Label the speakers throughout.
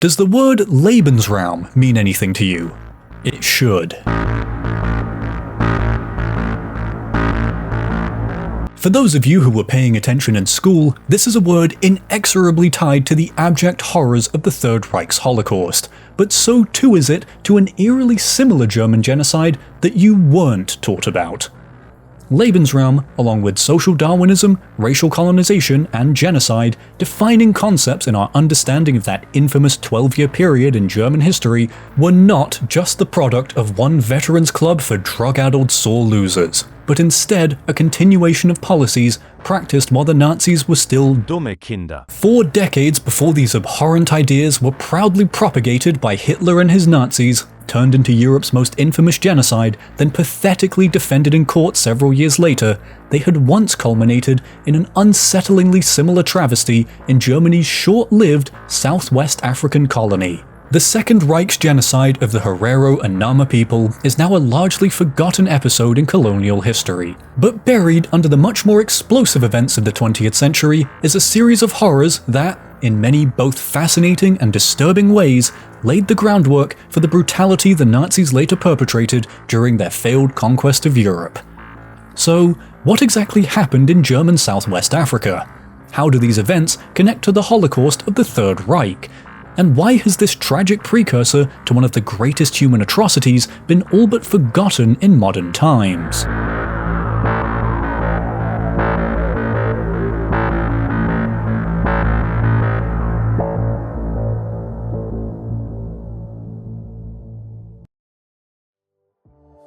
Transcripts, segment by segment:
Speaker 1: Does the word Lebensraum mean anything to you? It should. For those of you who were paying attention in school, this is a word inexorably tied to the abject horrors of the Third Reich's Holocaust, but so too is it to an eerily similar German genocide that you weren't taught about. Lebensraum, along with social Darwinism, racial colonization, and genocide, defining concepts in our understanding of that infamous 12-year period in German history, were not just the product of one veterans club for drug-addled sore losers, but instead a continuation of policies practiced while the Nazis were still dumme Kinder. 4 decades before these abhorrent ideas were proudly propagated by Hitler and his Nazis, turned into Europe's most infamous genocide, then pathetically defended in court several years later, they had once culminated in an unsettlingly similar travesty in Germany's short-lived Southwest African colony. The Second Reich's genocide of the Herero and Nama people is now a largely forgotten episode in colonial history. But buried under the much more explosive events of the 20th century is a series of horrors that, in many both fascinating and disturbing ways, laid the groundwork for the brutality the Nazis later perpetrated during their failed conquest of Europe. So, what exactly happened in German Southwest Africa? How do these events connect to the Holocaust of the Third Reich? And why has this tragic precursor to one of the greatest human atrocities been all but forgotten in modern times?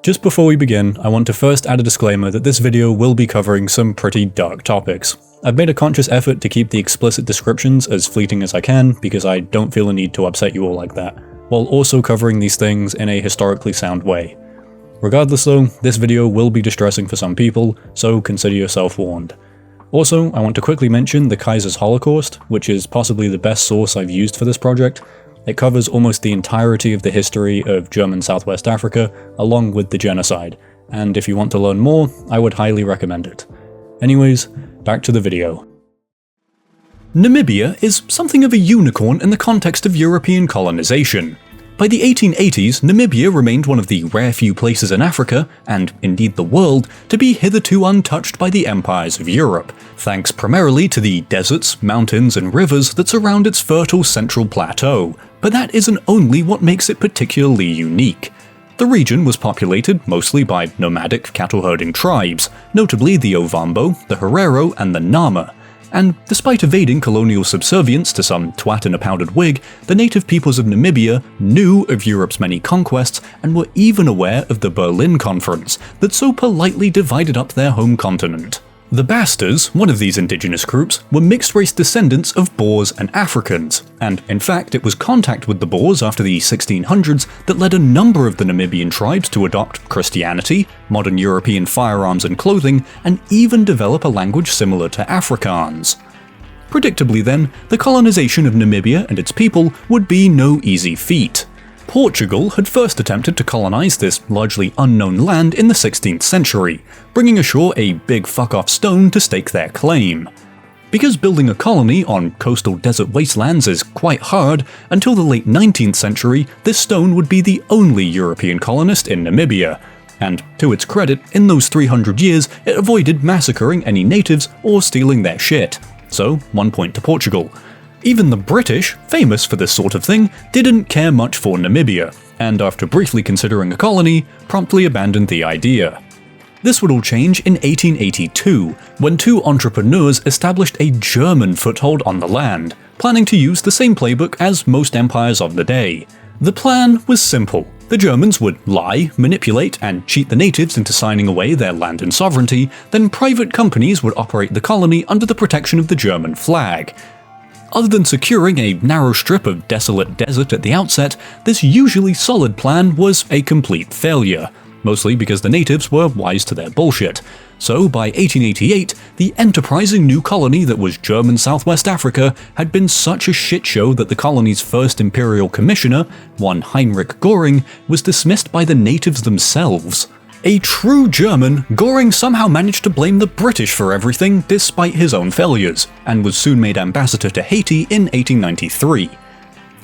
Speaker 1: Just before we begin, I want to first add a disclaimer that this video will be covering some pretty dark topics. I've made a conscious effort to keep the explicit descriptions as fleeting as I can because I don't feel a need to upset you all like that, while also covering these things in a historically sound way. Regardless though, this video will be distressing for some people, so consider yourself warned. Also, I want to quickly mention the Kaiser's Holocaust, which is possibly the best source I've used for this project. It covers almost the entirety of the history of German Southwest Africa, along with the genocide, and if you want to learn more, I would highly recommend it. Anyways, back to the video. Namibia is something of a unicorn in the context of European colonization. By the 1880s, Namibia remained one of the rare few places in Africa, and indeed the world, to be hitherto untouched by the empires of Europe, thanks primarily to the deserts, mountains, and rivers that surround its fertile central plateau. But that isn't only what makes it particularly unique. The region was populated mostly by nomadic cattle-herding tribes, notably the Ovambo, the Herero, and the Nama. And despite evading colonial subservience to some twat in a powdered wig, the native peoples of Namibia knew of Europe's many conquests and were even aware of the Berlin Conference that so politely divided up their home continent. The Basters, one of these indigenous groups, were mixed-race descendants of Boers and Africans, and in fact it was contact with the Boers after the 1600s that led a number of the Namibian tribes to adopt Christianity, modern European firearms and clothing, and even develop a language similar to Afrikaans. Predictably then, the colonization of Namibia and its people would be no easy feat. Portugal had first attempted to colonize this largely unknown land in the 16th century, bringing ashore a big fuck-off stone to stake their claim. Because building a colony on coastal desert wastelands is quite hard, until the late 19th century, this stone would be the only European colonist in Namibia. And to its credit, in those 300 years, it avoided massacring any natives or stealing their shit. So, 1 point to Portugal. Even the British, famous for this sort of thing, didn't care much for Namibia, and after briefly considering a colony, promptly abandoned the idea. This would all change in 1882, when 2 entrepreneurs established a German foothold on the land, planning to use the same playbook as most empires of the day. The plan was simple. The Germans would lie, manipulate, and cheat the natives into signing away their land and sovereignty, then private companies would operate the colony under the protection of the German flag. Other than securing a narrow strip of desolate desert at the outset, this usually solid plan was a complete failure, mostly because the natives were wise to their bullshit. So by 1888, the enterprising new colony that was German Southwest Africa had been such a shit show that the colony's first imperial commissioner, one Heinrich Göring, was dismissed by the natives themselves. A true German, Göring somehow managed to blame the British for everything despite his own failures, and was soon made ambassador to Haiti in 1893.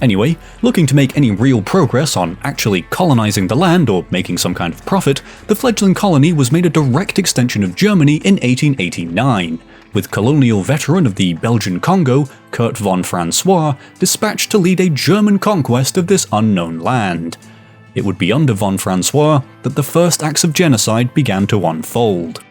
Speaker 1: Anyway, looking to make any real progress on actually colonizing the land or making some kind of profit, the fledgling colony was made a direct extension of Germany in 1889, with colonial veteran of the Belgian Congo, Kurt von Francois, dispatched to lead a German conquest of this unknown land. It would be under von Francois that the first acts of genocide began to unfold.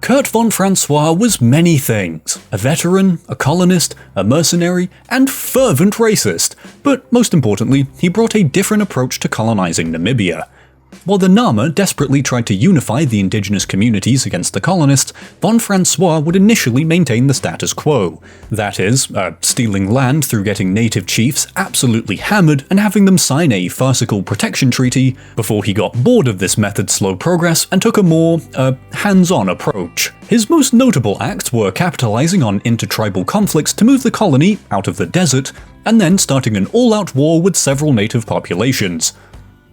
Speaker 1: Kurt von Francois was many things: a veteran, a colonist, a mercenary, and fervent racist, but most importantly, he brought a different approach to colonizing Namibia. While the Nama desperately tried to unify the indigenous communities against the colonists, von Francois would initially maintain the status quo. That is, stealing land through getting native chiefs absolutely hammered and having them sign a farcical protection treaty, before he got bored of this method's slow progress and took a more, hands-on approach. His most notable acts were capitalizing on intertribal conflicts to move the colony out of the desert, and then starting an all-out war with several native populations.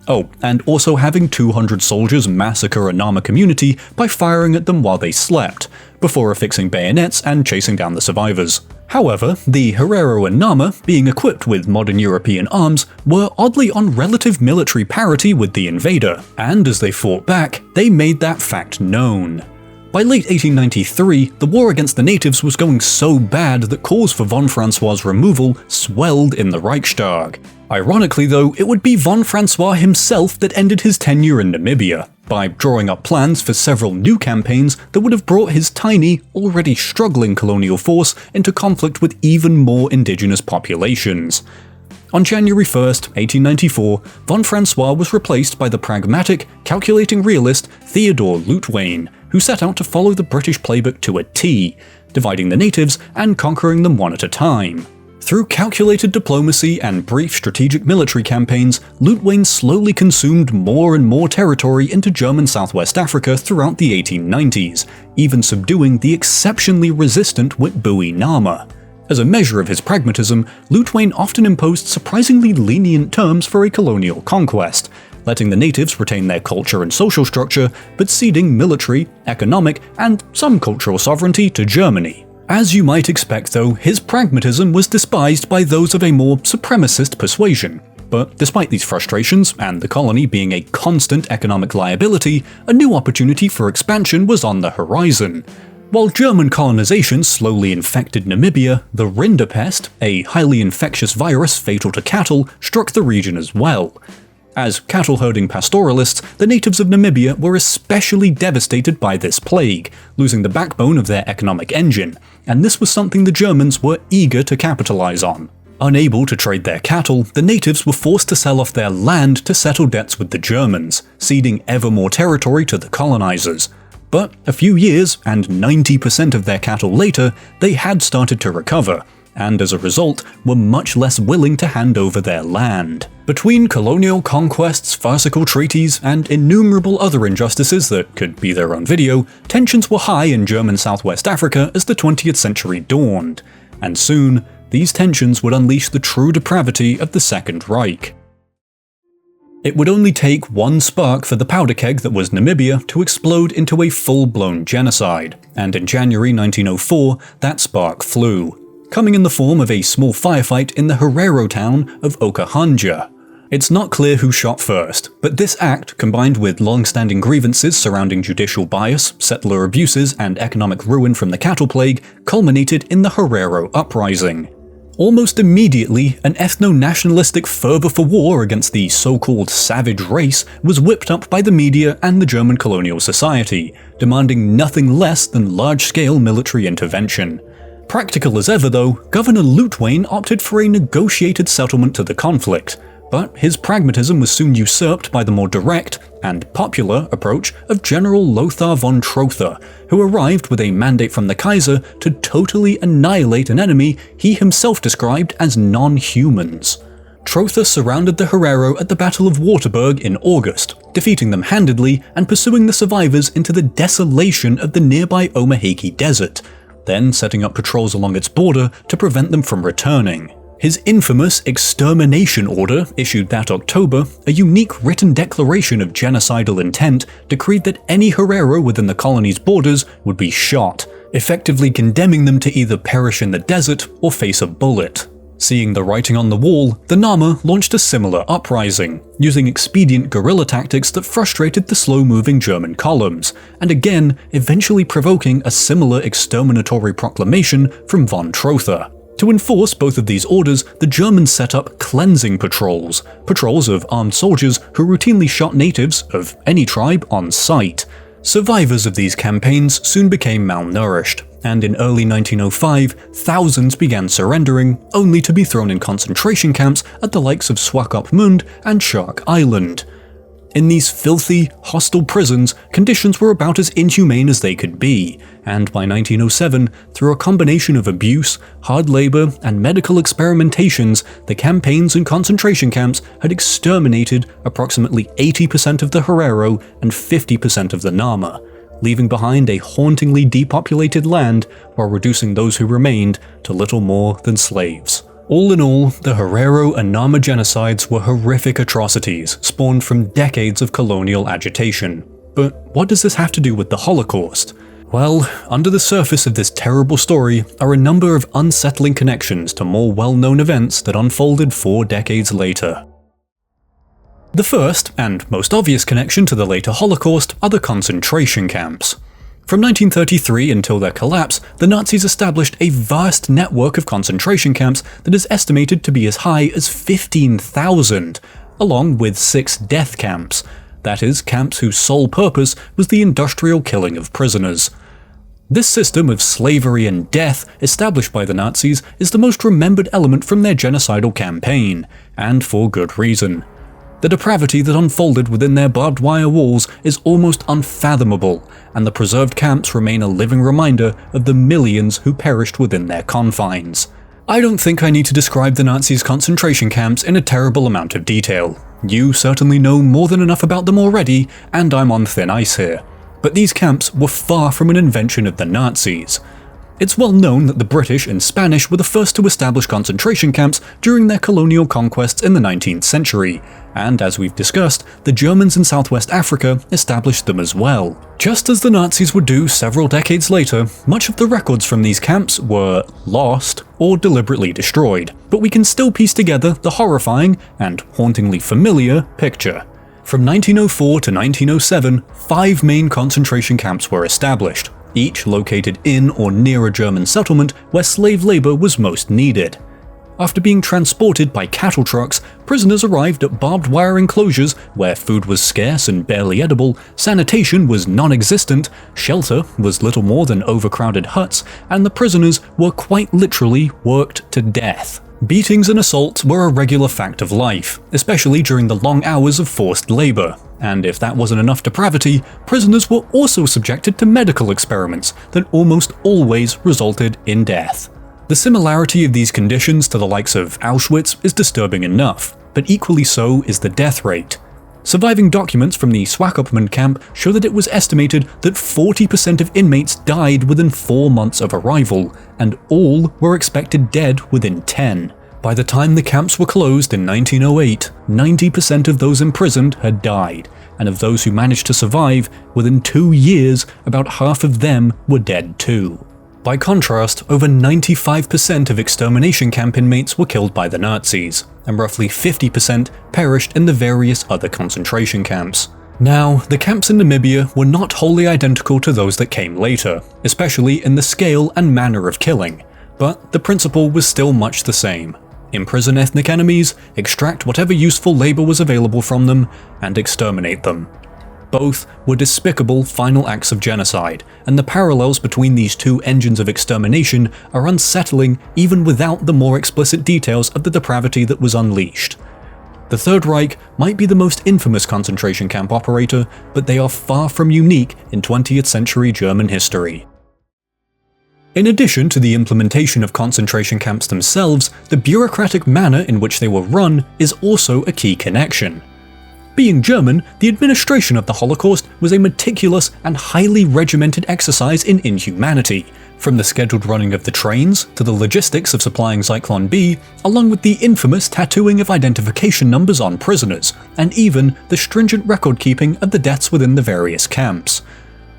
Speaker 1: Oh, and also having 200 soldiers massacre a Nama community by firing at them while they slept, before affixing bayonets and chasing down the survivors. However, the Herero and Nama, being equipped with modern European arms, were oddly on relative military parity with the invader, and as they fought back, they made that fact known. By late 1893, the war against the natives was going so bad that calls for von Francois' removal swelled in the Reichstag. Ironically though, it would be von Francois himself that ended his tenure in Namibia, by drawing up plans for several new campaigns that would have brought his tiny, already struggling colonial force into conflict with even more indigenous populations. On January 1st, 1894, von Francois was replaced by the pragmatic, calculating realist Theodore Leutwein, who set out to follow the British playbook to a T, dividing the natives and conquering them one at a time. Through calculated diplomacy and brief strategic military campaigns, Leutwein slowly consumed more and more territory into German Southwest Africa throughout the 1890s, even subduing the exceptionally resistant Witbui Nama. As a measure of his pragmatism, Leutwein often imposed surprisingly lenient terms for a colonial conquest, letting the natives retain their culture and social structure, but ceding military, economic, and some cultural sovereignty to Germany. As you might expect though, his pragmatism was despised by those of a more supremacist persuasion. But despite these frustrations, and the colony being a constant economic liability, a new opportunity for expansion was on the horizon. While German colonization slowly infected Namibia, the rinderpest, a highly infectious virus fatal to cattle, struck the region as well. As cattle-herding pastoralists, the natives of Namibia were especially devastated by this plague, losing the backbone of their economic engine, and this was something the Germans were eager to capitalize on. Unable to trade their cattle, the natives were forced to sell off their land to settle debts with the Germans, ceding ever more territory to the colonizers. But a few years, and 90% of their cattle later, they had started to recover, and as a result, were much less willing to hand over their land. Between colonial conquests, farcical treaties, and innumerable other injustices that could be their own video, tensions were high in German Southwest Africa as the 20th century dawned, and soon, these tensions would unleash the true depravity of the Second Reich. It would only take one spark for the powder keg that was Namibia to explode into a full-blown genocide, and in January 1904, that spark flew, coming in the form of a small firefight in the Herero town of Okahanja. It's not clear who shot first, but this act, combined with long-standing grievances surrounding judicial bias, settler abuses, and economic ruin from the cattle plague, culminated in the Herero Uprising. Almost immediately, an ethno-nationalistic fervor for war against the so-called savage race was whipped up by the media and the German colonial society, demanding nothing less than large-scale military intervention. Practical as ever though, Governor Leutwein opted for a negotiated settlement to the conflict, but his pragmatism was soon usurped by the more direct and popular approach of General Lothar von Trotha, who arrived with a mandate from the Kaiser to totally annihilate an enemy he himself described as non-humans. Trotha surrounded the Herero at the Battle of Waterberg in August, defeating them handedly and pursuing the survivors into the desolation of the nearby Omaheke Desert, then setting up patrols along its border to prevent them from returning. His infamous extermination order, issued that October, a unique written declaration of genocidal intent, decreed that any Herero within the colony's borders would be shot, effectively condemning them to either perish in the desert or face a bullet. Seeing the writing on the wall, the Nama launched a similar uprising, using expedient guerrilla tactics that frustrated the slow-moving German columns, and again eventually provoking a similar exterminatory proclamation from von Trotha. To enforce both of these orders, the Germans set up cleansing patrols of armed soldiers who routinely shot natives of any tribe on sight. Survivors of these campaigns soon became malnourished, and in early 1905, thousands began surrendering, only to be thrown in concentration camps at the likes of Swakopmund and Shark Island. In these filthy, hostile prisons, conditions were about as inhumane as they could be, and by 1907, through a combination of abuse, hard labor, and medical experimentations, the campaigns and concentration camps had exterminated approximately 80% of the Herero and 50% of the Nama, leaving behind a hauntingly depopulated land while reducing those who remained to little more than slaves. All in all, the Herero and Nama genocides were horrific atrocities spawned from decades of colonial agitation. But what does this have to do with the Holocaust? Well, under the surface of this terrible story are a number of unsettling connections to more well-known events that unfolded 4 decades later. The first, and most obvious connection to the later Holocaust are the concentration camps. From 1933 until their collapse, the Nazis established a vast network of concentration camps that is estimated to be as high as 15,000, along with 6 death camps. That is, camps whose sole purpose was the industrial killing of prisoners. This system of slavery and death established by the Nazis is the most remembered element from their genocidal campaign, and for good reason. The depravity that unfolded within their barbed wire walls is almost unfathomable, and the preserved camps remain a living reminder of the millions who perished within their confines. I don't think I need to describe the Nazis' concentration camps in a terrible amount of detail. You certainly know more than enough about them already, and I'm on thin ice here. But these camps were far from an invention of the Nazis. It's well known that the British and Spanish were the first to establish concentration camps during their colonial conquests in the 19th century, and as we've discussed, the Germans in Southwest Africa established them as well. Just as the Nazis would do several decades later, much of the records from these camps were lost or deliberately destroyed, but we can still piece together the horrifying and hauntingly familiar picture. From 1904 to 1907, 5 main concentration camps were established, each located in or near a German settlement where slave labor was most needed. After being transported by cattle trucks, prisoners arrived at barbed wire enclosures where food was scarce and barely edible, sanitation was non-existent, shelter was little more than overcrowded huts, and the prisoners were quite literally worked to death. Beatings and assaults were a regular fact of life, especially during the long hours of forced labor. And if that wasn't enough depravity, prisoners were also subjected to medical experiments that almost always resulted in death. The similarity of these conditions to the likes of Auschwitz is disturbing enough, but equally so is the death rate. Surviving documents from the Swakopmund camp show that it was estimated that 40% of inmates died within 4 months of arrival, and all were expected dead within 10. By the time the camps were closed in 1908, 90% of those imprisoned had died, and of those who managed to survive, within 2 years, about half of them were dead too. By contrast, over 95% of extermination camp inmates were killed by the Nazis, and roughly 50% perished in the various other concentration camps. Now, the camps in Namibia were not wholly identical to those that came later, especially in the scale and manner of killing, but the principle was still much the same. Imprison ethnic enemies, extract whatever useful labor was available from them, and exterminate them. Both were despicable final acts of genocide, and the parallels between these 2 engines of extermination are unsettling even without the more explicit details of the depravity that was unleashed. The Third Reich might be the most infamous concentration camp operator, but they are far from unique in 20th century German history. In addition to the implementation of concentration camps themselves, the bureaucratic manner in which they were run is also a key connection. Being German, the administration of the Holocaust was a meticulous and highly regimented exercise in inhumanity, from the scheduled running of the trains to the logistics of supplying Zyklon B, along with the infamous tattooing of identification numbers on prisoners, and even the stringent record-keeping of the deaths within the various camps.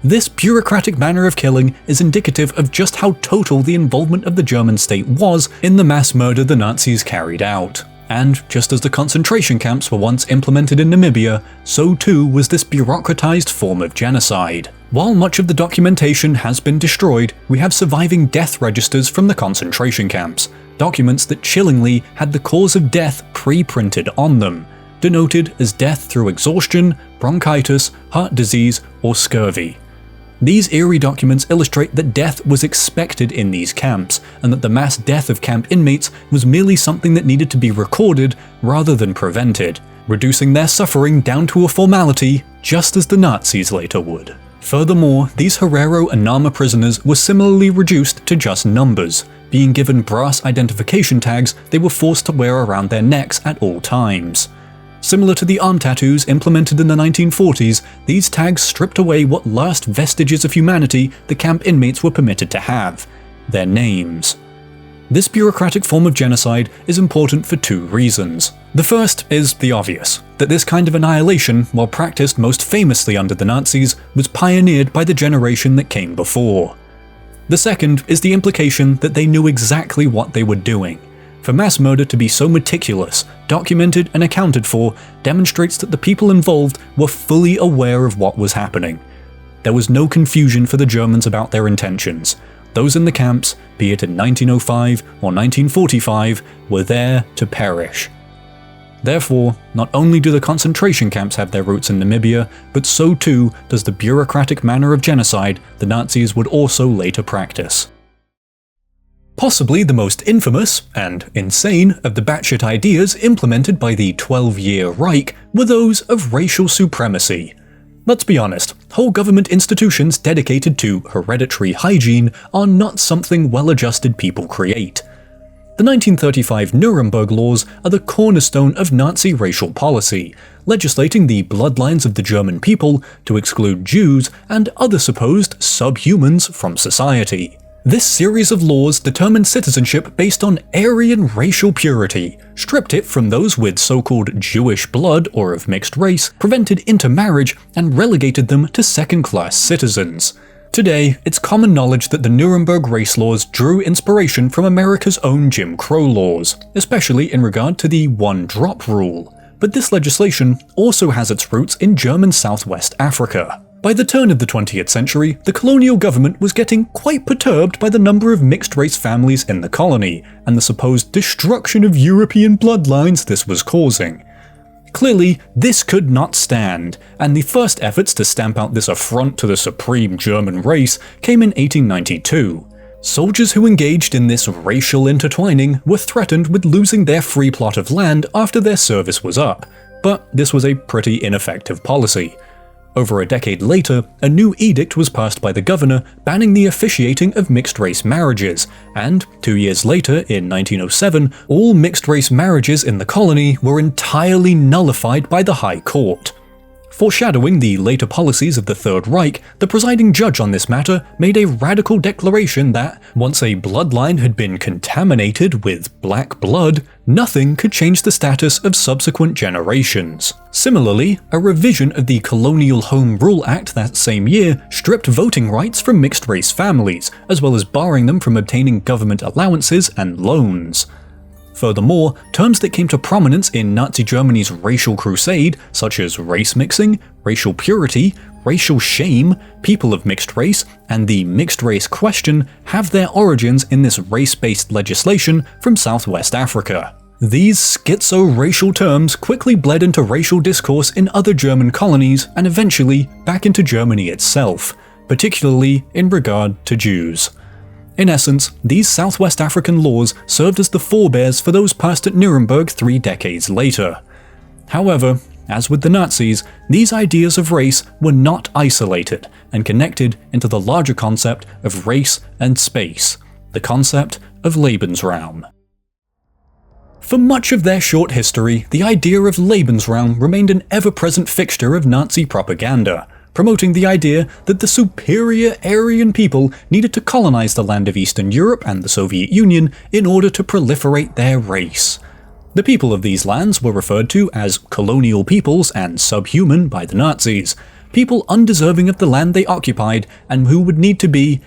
Speaker 1: This bureaucratic manner of killing is indicative of just how total the involvement of the German state was in the mass murder the Nazis carried out. And just as the concentration camps were once implemented in Namibia, so too was this bureaucratized form of genocide. While much of the documentation has been destroyed, we have surviving death registers from the concentration camps, documents that chillingly had the cause of death pre-printed on them, denoted as death through exhaustion, bronchitis, heart disease, or scurvy. These eerie documents illustrate that death was expected in these camps, and that the mass death of camp inmates was merely something that needed to be recorded rather than prevented, reducing their suffering down to a formality, just as the Nazis later would. Furthermore, these Herero and Nama prisoners were similarly reduced to just numbers, being given brass identification tags they were forced to wear around their necks at all times. Similar to the arm tattoos implemented in the 1940s, these tags stripped away what last vestiges of humanity the camp inmates were permitted to have: their names. This bureaucratic form of genocide is important for two reasons. The first is the obvious, that this kind of annihilation, while practiced most famously under the Nazis, was pioneered by the generation that came before. The second is the implication that they knew exactly what they were doing. For mass murder to be so meticulous, documented and accounted for demonstrates that the people involved were fully aware of what was happening. There was no confusion for the Germans about their intentions. Those in the camps, be it in 1905 or 1945, were there to perish. Therefore, not only do the concentration camps have their roots in Namibia, but so too does the bureaucratic manner of genocide the Nazis would also later practice. Possibly the most infamous and insane of the batshit ideas implemented by the 12-year Reich were those of racial supremacy. Let's be honest, whole government institutions dedicated to hereditary hygiene are not something well-adjusted people create. The 1935 Nuremberg laws are the cornerstone of Nazi racial policy, legislating the bloodlines of the German people to exclude Jews and other supposed subhumans from society. This series of laws determined citizenship based on Aryan racial purity, stripped it from those with so-called Jewish blood or of mixed race, prevented intermarriage, and relegated them to second-class citizens. Today, it's common knowledge that the Nuremberg race laws drew inspiration from America's own Jim Crow laws, especially in regard to the one-drop rule. But this legislation also has its roots in German Southwest Africa. By the turn of the 20th century, the colonial government was getting quite perturbed by the number of mixed-race families in the colony, and the supposed destruction of European bloodlines this was causing. Clearly, this could not stand, and the first efforts to stamp out this affront to the supreme German race came in 1892. Soldiers who engaged in this racial intertwining were threatened with losing their free plot of land after their service was up, but this was a pretty ineffective policy. Over a decade later, a new edict was passed by the governor banning the officiating of mixed-race marriages, and 2 years later, in 1907, all mixed-race marriages in the colony were entirely nullified by the High Court. Foreshadowing the later policies of the Third Reich, the presiding judge on this matter made a radical declaration that, once a bloodline had been contaminated with black blood, nothing could change the status of subsequent generations. Similarly, a revision of the Colonial Home Rule Act that same year stripped voting rights from mixed-race families, as well as barring them from obtaining government allowances and loans. Furthermore, terms that came to prominence in Nazi Germany's racial crusade, such as race mixing, racial purity, racial shame, people of mixed race, and the mixed race question, have their origins in this race-based legislation from Southwest Africa. These schizo-racial terms quickly bled into racial discourse in other German colonies and eventually back into Germany itself, particularly in regard to Jews. In essence, these Southwest African laws served as the forebears for those passed at Nuremberg 3 decades later. However, as with the Nazis, these ideas of race were not isolated and connected into the larger concept of race and space, the concept of Lebensraum. For much of their short history, the idea of Lebensraum remained an ever-present fixture of Nazi propaganda, promoting the idea that the superior Aryan people needed to colonize the land of Eastern Europe and the Soviet Union in order to proliferate their race. The people of these lands were referred to as colonial peoples and subhuman by the Nazis, people undeserving of the land they occupied and who would need to be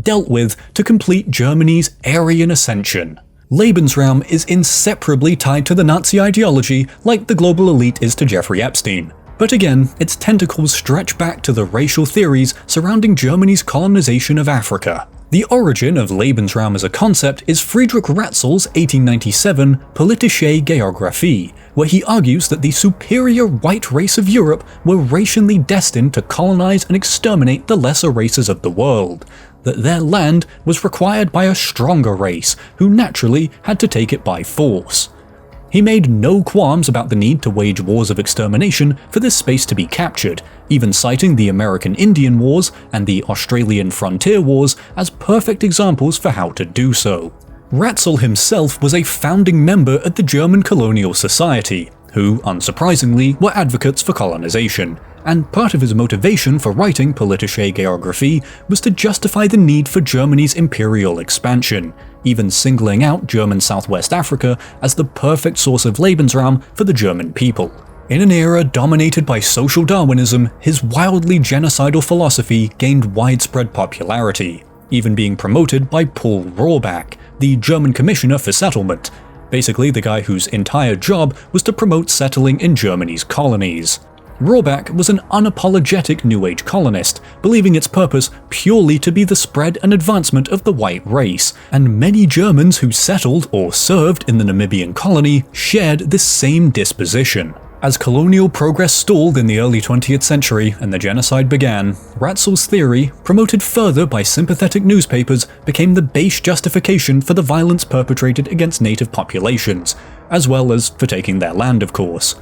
Speaker 1: dealt with to complete Germany's Aryan ascension. Lebensraum is inseparably tied to the Nazi ideology like the global elite is to Jeffrey Epstein. But again, its tentacles stretch back to the racial theories surrounding Germany's colonization of Africa. The origin of Lebensraum as a concept is Friedrich Ratzel's 1897 Politische Geographie, where he argues that the superior white race of Europe were racially destined to colonize and exterminate the lesser races of the world, that their land was required by a stronger race, who naturally had to take it by force. He made no qualms about the need to wage wars of extermination for this space to be captured, even citing the American Indian Wars and the Australian Frontier Wars as perfect examples for how to do so. Ratzel himself was a founding member of the German Colonial Society, who, unsurprisingly, were advocates for colonization, and part of his motivation for writing Politische Geographie was to justify the need for Germany's imperial expansion, even singling out German Southwest Africa as the perfect source of Lebensraum for the German people. In an era dominated by social Darwinism, his wildly genocidal philosophy gained widespread popularity, even being promoted by Paul Rohrback, the German Commissioner for Settlement, basically the guy whose entire job was to promote settling in Germany's colonies. Rohrback was an unapologetic New Age colonist, believing its purpose purely to be the spread and advancement of the white race, and many Germans who settled or served in the Namibian colony shared this same disposition. As colonial progress stalled in the early 20th century and the genocide began, Ratzel's theory, promoted further by sympathetic newspapers, became the base justification for the violence perpetrated against native populations, as well as for taking their land, of course.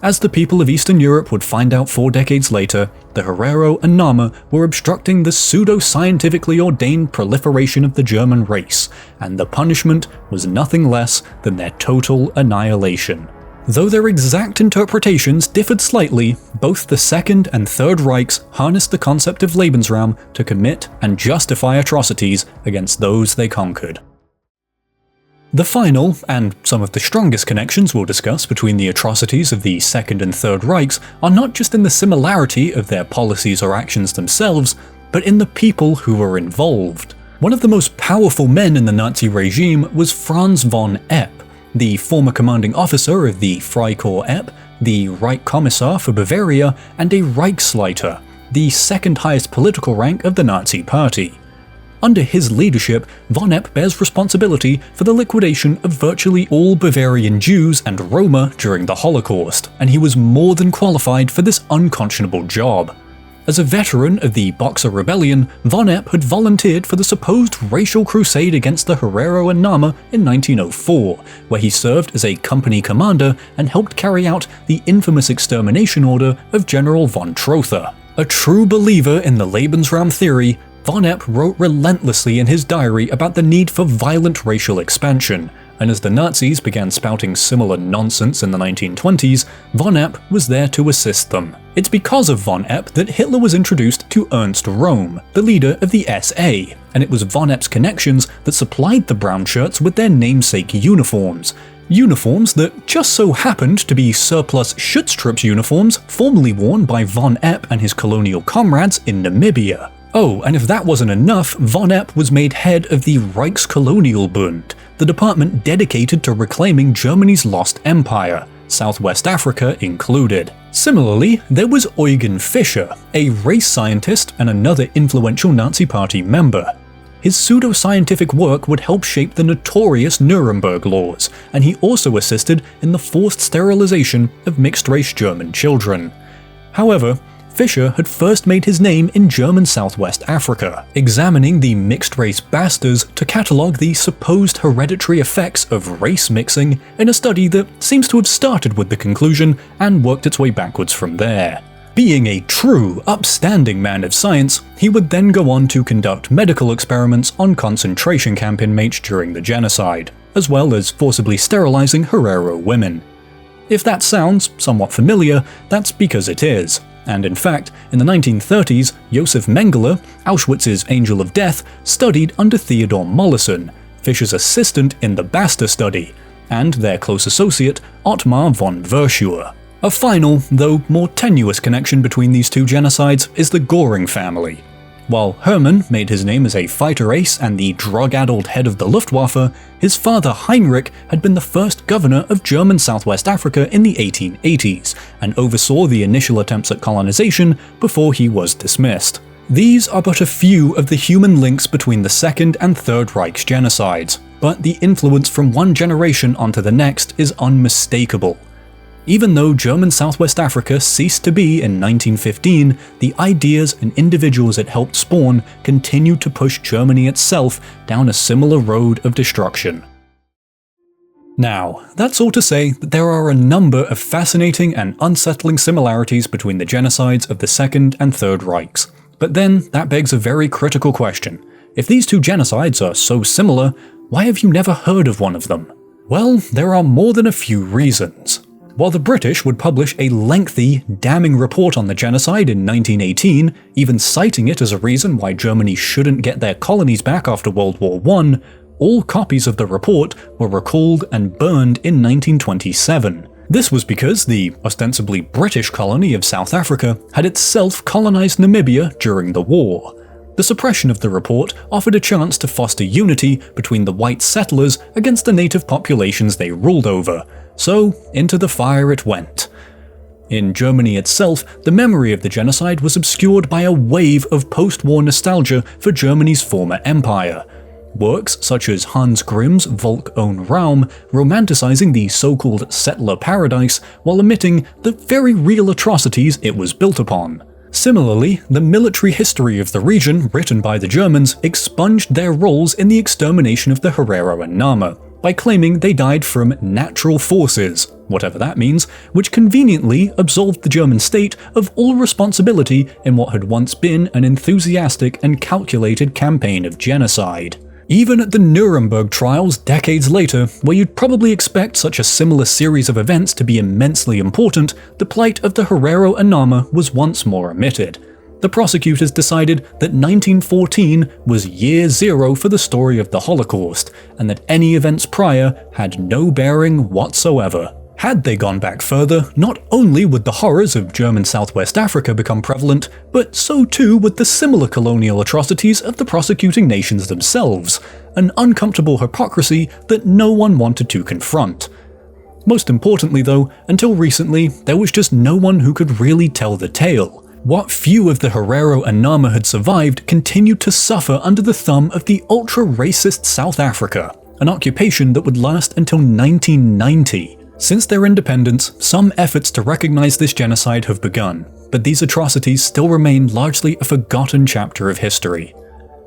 Speaker 1: As the people of Eastern Europe would find out 4 decades later, the Herero and Nama were obstructing the pseudo-scientifically ordained proliferation of the German race, and the punishment was nothing less than their total annihilation. Though their exact interpretations differed slightly, both the Second and Third Reichs harnessed the concept of Lebensraum to commit and justify atrocities against those they conquered. The final, and some of the strongest connections we'll discuss between the atrocities of the Second and Third Reichs are not just in the similarity of their policies or actions themselves, but in the people who were involved. One of the most powerful men in the Nazi regime was Franz von Epp, the former commanding officer of the Freikorps Epp, the Reichskommissar for Bavaria, and a Reichsleiter, the second highest political rank of the Nazi Party. Under his leadership, von Epp bears responsibility for the liquidation of virtually all Bavarian Jews and Roma during the Holocaust, and he was more than qualified for this unconscionable job. As a veteran of the Boxer Rebellion, von Epp had volunteered for the supposed racial crusade against the Herero and Nama in 1904, where he served as a company commander and helped carry out the infamous extermination order of General von Trotha. A true believer in the Lebensraum theory, von Epp wrote relentlessly in his diary about the need for violent racial expansion, and as the Nazis began spouting similar nonsense in the 1920s, von Epp was there to assist them. It's because of von Epp that Hitler was introduced to Ernst Röhm, the leader of the SA, and it was von Epp's connections that supplied the brown shirts with their namesake uniforms. Uniforms that just so happened to be surplus Schutztrupps uniforms formerly worn by von Epp and his colonial comrades in Namibia. Oh, and if that wasn't enough, von Epp was made head of the Reichskolonialbund, the department dedicated to reclaiming Germany's lost empire, Southwest Africa included. Similarly, there was Eugen Fischer, a race scientist and another influential Nazi Party member. His pseudo-scientific work would help shape the notorious Nuremberg laws, and he also assisted in the forced sterilization of mixed-race German children. However, Fischer had first made his name in German Southwest Africa, examining the mixed-race bastards to catalogue the supposed hereditary effects of race mixing in a study that seems to have started with the conclusion and worked its way backwards from there. Being a true, upstanding man of science, he would then go on to conduct medical experiments on concentration camp inmates during the genocide, as well as forcibly sterilizing Herero women. If that sounds somewhat familiar, that's because it is. And in fact, in the 1930s, Josef Mengele, Auschwitz's Angel of Death, studied under Theodor Mollison, Fischer's assistant in the Basta study, and their close associate, Ottmar von Verschuer. A final, though more tenuous connection between these two genocides is the Göring family. While Hermann made his name as a fighter ace and the drug-addled head of the Luftwaffe, his father Heinrich had been the first governor of German Southwest Africa in the 1880s, and oversaw the initial attempts at colonization before he was dismissed. These are but a few of the human links between the Second and Third Reich's genocides, but the influence from one generation onto the next is unmistakable. Even though German Southwest Africa ceased to be in 1915, the ideas and individuals it helped spawn continued to push Germany itself down a similar road of destruction. Now, that's all to say that there are a number of fascinating and unsettling similarities between the genocides of the Second and Third Reichs. But then, that begs a very critical question. If these two genocides are so similar, why have you never heard of one of them? Well, there are more than a few reasons. While the British would publish a lengthy, damning report on the genocide in 1918, even citing it as a reason why Germany shouldn't get their colonies back after World War I, all copies of the report were recalled and burned in 1927. This was because the ostensibly British colony of South Africa had itself colonized Namibia during the war. The suppression of the report offered a chance to foster unity between the white settlers against the native populations they ruled over, so into the fire it went. In Germany itself, the memory of the genocide was obscured by a wave of post-war nostalgia for Germany's former empire. Works such as Hans Grimm's Volk ohne Raum romanticizing the so-called settler paradise while omitting the very real atrocities it was built upon. Similarly, the military history of the region written by the Germans expunged their roles in the extermination of the Herero and Nama, by claiming they died from natural forces, whatever that means, which conveniently absolved the German state of all responsibility in what had once been an enthusiastic and calculated campaign of genocide. Even at the Nuremberg trials decades later, where you'd probably expect such a similar series of events to be immensely important, the plight of the Herero and Nama was once more omitted. The prosecutors decided that 1914 was year zero for the story of the Holocaust, and that any events prior had no bearing whatsoever. Had they gone back further, not only would the horrors of German Southwest Africa become prevalent, but so too would the similar colonial atrocities of the prosecuting nations themselves, an uncomfortable hypocrisy that no one wanted to confront. Most importantly though, until recently, there was just no one who could really tell the tale. What few of the Herero and Nama had survived continued to suffer under the thumb of the ultra-racist South Africa, an occupation that would last until 1990. Since their independence, some efforts to recognize this genocide have begun, but these atrocities still remain largely a forgotten chapter of history.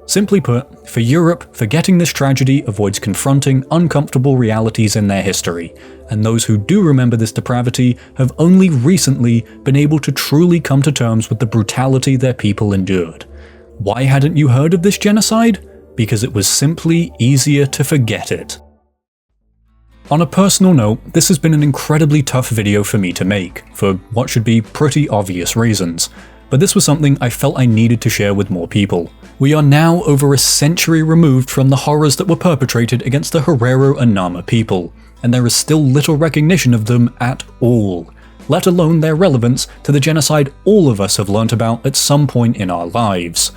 Speaker 1: Simply put, for Europe, forgetting this tragedy avoids confronting uncomfortable realities in their history, and those who do remember this depravity have only recently been able to truly come to terms with the brutality their people endured. Why hadn't you heard of this genocide? Because it was simply easier to forget it. On a personal note, this has been an incredibly tough video for me to make, for what should be pretty obvious reasons. But this was something I felt I needed to share with more people. We are now over a century removed from the horrors that were perpetrated against the Herero and Nama people, and there is still little recognition of them at all, let alone their relevance to the genocide all of us have learnt about at some point in our lives.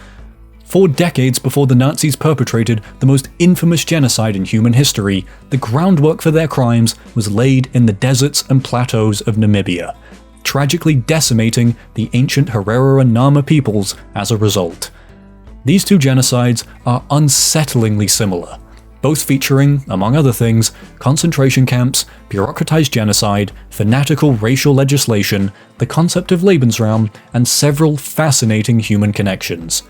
Speaker 1: 4 decades before the Nazis perpetrated the most infamous genocide in human history, the groundwork for their crimes was laid in the deserts and plateaus of Namibia, tragically decimating the ancient Herero and Nama peoples as a result. These two genocides are unsettlingly similar, both featuring, among other things, concentration camps, bureaucratized genocide, fanatical racial legislation, the concept of Lebensraum, and several fascinating human connections.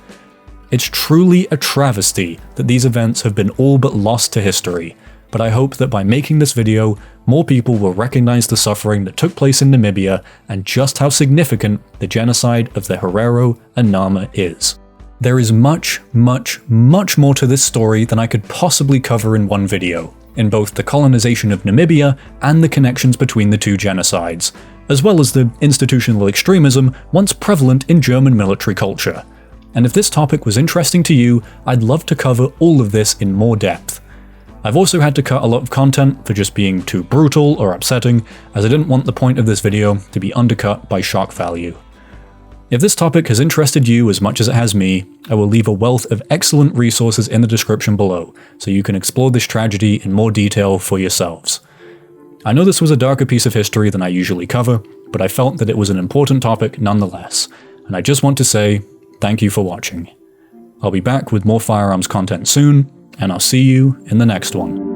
Speaker 1: It's truly a travesty that these events have been all but lost to history, but I hope that by making this video, more people will recognize the suffering that took place in Namibia and just how significant the genocide of the Herero and Nama is. There is much more to this story than I could possibly cover in one video, in both the colonization of Namibia and the connections between the two genocides, as well as the institutional extremism once prevalent in German military culture. And if this topic was interesting to you, I'd love to cover all of this in more depth. I've also had to cut a lot of content for just being too brutal or upsetting, as I didn't want the point of this video to be undercut by shock value. If this topic has interested you as much as it has me, I will leave a wealth of excellent resources in the description below, so you can explore this tragedy in more detail for yourselves. I know this was a darker piece of history than I usually cover, but I felt that it was an important topic nonetheless, and I just want to say thank you for watching. I'll be back with more firearms content soon, and I'll see you in the next one.